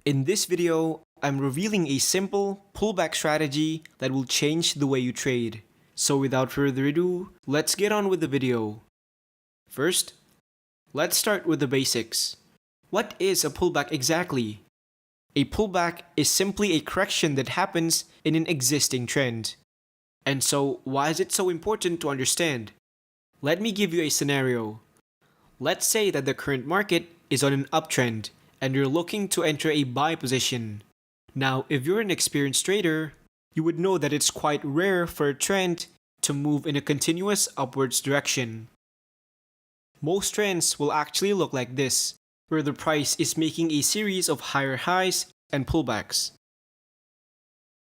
In this video, I'm revealing a simple pullback strategy that will change the way you trade. So without further ado, let's get on with the video. First, let's start with the basics. What is a pullback exactly? A pullback is simply a correction that happens in an existing trend. And so, why is it so important to understand? Let me give you a scenario. Let's say that the current market is on an uptrend and you're looking to enter a buy position. Now, if you're an experienced trader, you would know that it's quite rare for a trend to move in a continuous upwards direction. Most trends will actually look like this, where the price is making a series of higher highs and pullbacks.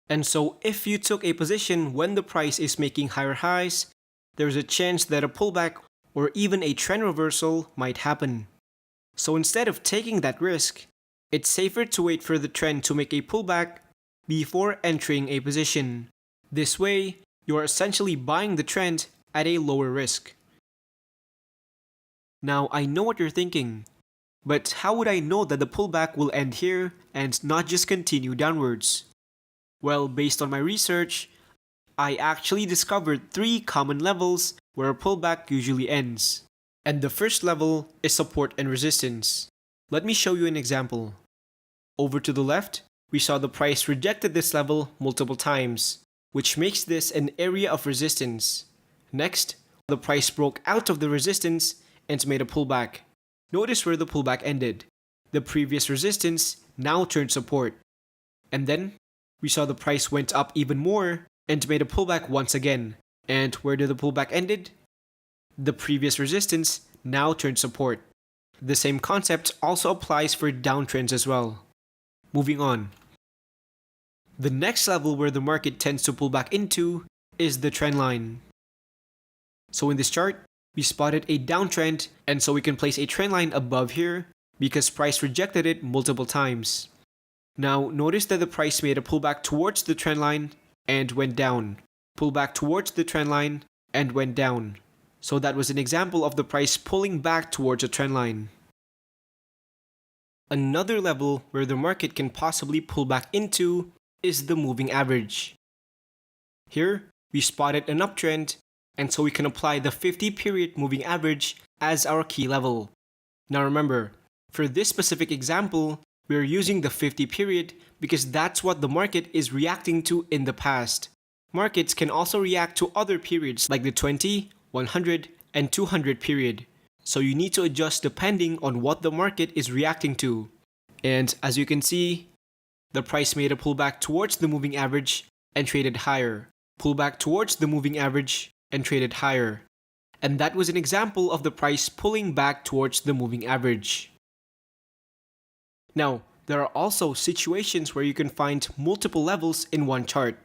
And so if you took a position when the price is making higher highs, there's a chance that a pullback or even a trend reversal might happen. So instead of taking that risk, it's safer to wait for the trend to make a pullback before entering a position. This way, you're essentially buying the trend at a lower risk. Now, I know what you're thinking, but how would I know that the pullback will end here and not just continue downwards? Well, based on my research, I actually discovered 3 common levels where a pullback usually ends. And the first level is support and resistance. Let me show you an example. Over to the left, we saw the price rejected this level multiple times, which makes this an area of resistance. Next, the price broke out of the resistance and made a pullback. Notice where the pullback ended. The previous resistance now turned support. And then, we saw the price went up even more and made a pullback once again. And where did the pullback ended? The previous resistance now turned support. The same concept also applies for downtrends as well. Moving on. The next level where the market tends to pull back into is the trend line. So in this chart, we spotted a downtrend, and so we can place a trend line above here because price rejected it multiple times. Now notice that the price made a pullback towards the trend line and went down. Pullback towards the trend line and went down. So that was an example of the price pulling back towards a trend line. Another level where the market can possibly pull back into is the moving average. Here, we spotted an uptrend, and so we can apply the 50-period moving average as our key level. Now remember, for this specific example, we're using the 50-period because that's what the market is reacting to in the past. Markets can also react to other periods like the 20, 100, and 200 period. So you need to adjust depending on what the market is reacting to. And as you can see, the price made a pullback towards the moving average and traded higher. Pullback towards the moving average and traded higher. And that was an example of the price pulling back towards the moving average. Now, there are also situations where you can find multiple levels in one chart.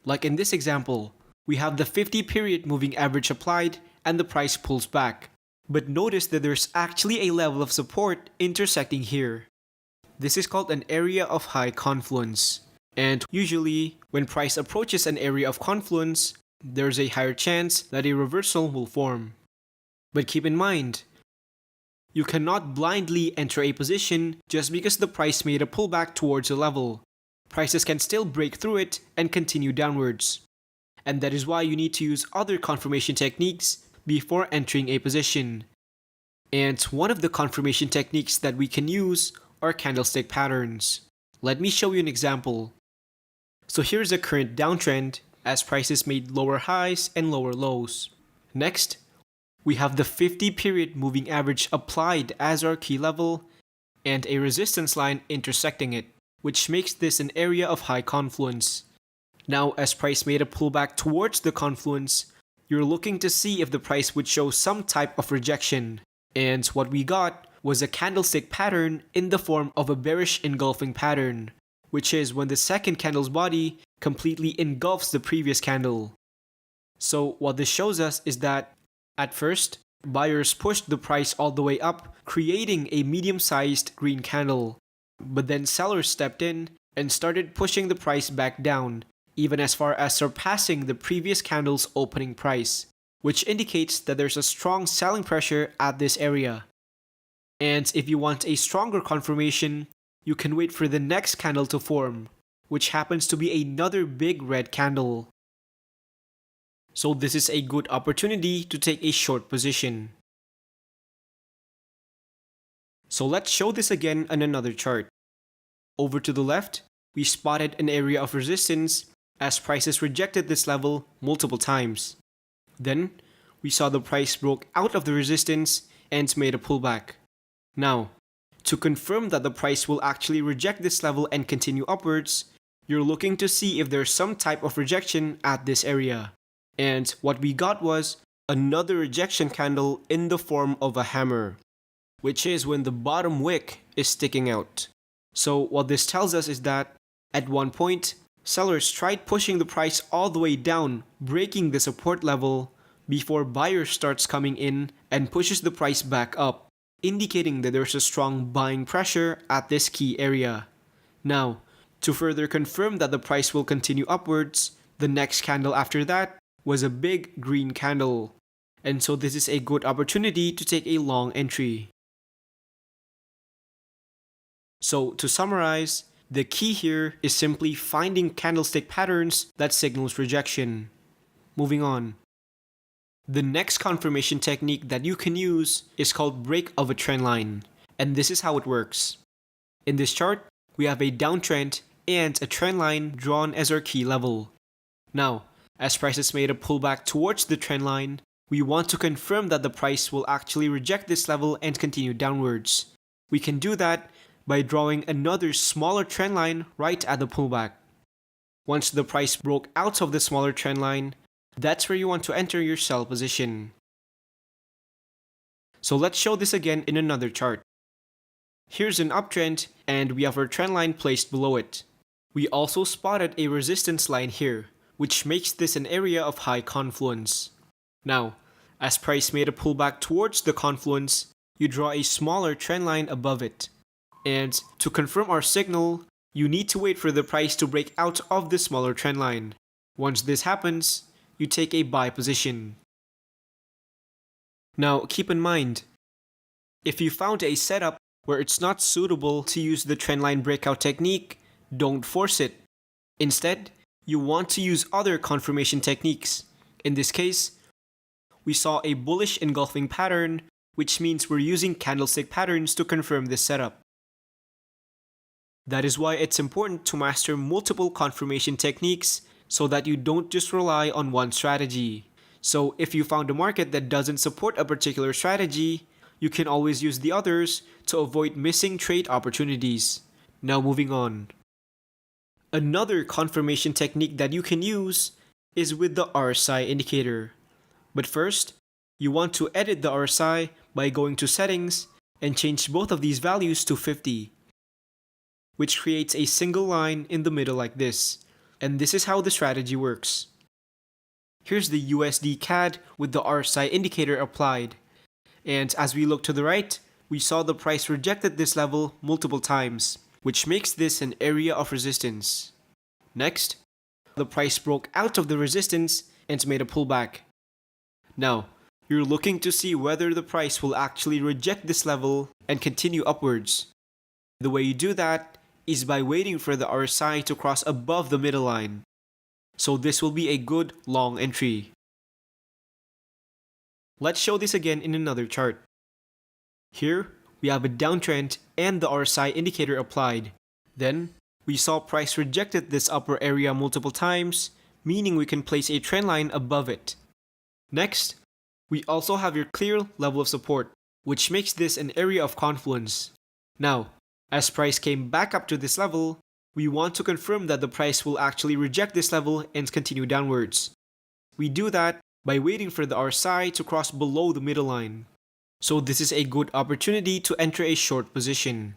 Like in this example, we have the 50-period moving average applied and the price pulls back. But notice that there's actually a level of support intersecting here. This is called an area of high confluence. And usually, when price approaches an area of confluence, there's a higher chance that a reversal will form. But keep in mind, you cannot blindly enter a position just because the price made a pullback towards a level. Prices can still break through it and continue downwards. And that is why you need to use other confirmation techniques before entering a position. And one of the confirmation techniques that we can use are candlestick patterns. Let me show you an example. So here's a current downtrend as prices made lower highs and lower lows. Next, we have the 50-period moving average applied as our key level and a resistance line intersecting it, which makes this an area of high confluence. Now, as price made a pullback towards the confluence, you're looking to see if the price would show some type of rejection. And what we got was a candlestick pattern in the form of a bearish engulfing pattern, which is when the second candle's body completely engulfs the previous candle. So what this shows us is that, at first, buyers pushed the price all the way up, creating a medium-sized green candle. But then sellers stepped in and started pushing the price back down, even as far as surpassing the previous candle's opening price, which indicates that there's a strong selling pressure at this area. And if you want a stronger confirmation, you can wait for the next candle to form, which happens to be another big red candle. So this is a good opportunity to take a short position. So let's show this again on another chart. Over to the left, we spotted an area of resistance as prices rejected this level multiple times. Then, we saw the price broke out of the resistance and made a pullback. Now, to confirm that the price will actually reject this level and continue upwards, you're looking to see if there's some type of rejection at this area. And what we got was another rejection candle in the form of a hammer, which is when the bottom wick is sticking out. So what this tells us is that at one point, sellers tried pushing the price all the way down, breaking the support level, before buyers starts coming in and pushes the price back up, indicating that there's a strong buying pressure at this key area. Now, to further confirm that the price will continue upwards, the next candle after that was a big green candle. And so this is a good opportunity to take a long entry. So to summarize, the key here is simply finding candlestick patterns that signals rejection. Moving on. The next confirmation technique that you can use is called break of a trend line, and this is how it works. In this chart, we have a downtrend and a trend line drawn as our key level. Now, as prices made a pullback towards the trend line, we want to confirm that the price will actually reject this level and continue downwards. We can do that by drawing another smaller trend line right at the pullback. Once the price broke out of the smaller trend line, that's where you want to enter your sell position. So let's show this again in another chart. Here's an uptrend and we have our trend line placed below it. We also spotted a resistance line here, which makes this an area of high confluence. Now, as price made a pullback towards the confluence, you draw a smaller trend line above it. And to confirm our signal, you need to wait for the price to break out of the smaller trend line. Once this happens, you take a buy position. Now keep in mind, if you found a setup where it's not suitable to use the trendline breakout technique, don't force it. Instead, you want to use other confirmation techniques. In this case, we saw a bullish engulfing pattern, which means we're using candlestick patterns to confirm this setup. That is why it's important to master multiple confirmation techniques so that you don't just rely on one strategy. So if you found a market that doesn't support a particular strategy, you can always use the others to avoid missing trade opportunities. Now moving on. Another confirmation technique that you can use is with the RSI indicator. But first, you want to edit the RSI by going to settings and change both of these values to 50, which creates a single line in the middle like this. And this is how the strategy works. Here's the USD CAD with the RSI indicator applied. And as we look to the right, we saw the price rejected this level multiple times, which makes this an area of resistance. Next, the price broke out of the resistance and made a pullback. Now, you're looking to see whether the price will actually reject this level and continue upwards. The way you do that is by waiting for the RSI to cross above the middle line. So this will be a good long entry. Let's show this again in another chart. Here, we have a downtrend and the RSI indicator applied. Then, we saw price rejected this upper area multiple times, meaning we can place a trend line above it. Next, we also have your clear level of support, which makes this an area of confluence. Now, as price came back up to this level, we want to confirm that the price will actually reject this level and continue downwards. We do that by waiting for the RSI to cross below the middle line. So this is a good opportunity to enter a short position.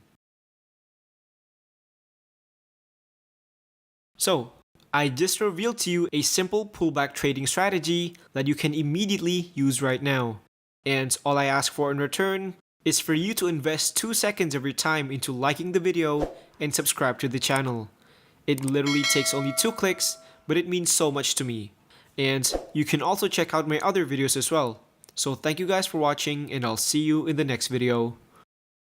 So, I just revealed to you a simple pullback trading strategy that you can immediately use right now. And all I ask for in return is for you to invest 2 seconds of your time into liking the video and subscribe to the channel. It literally takes only 2 clicks, but it means so much to me. And you can also check out my other videos as well. So thank you guys for watching and I'll see you in the next video.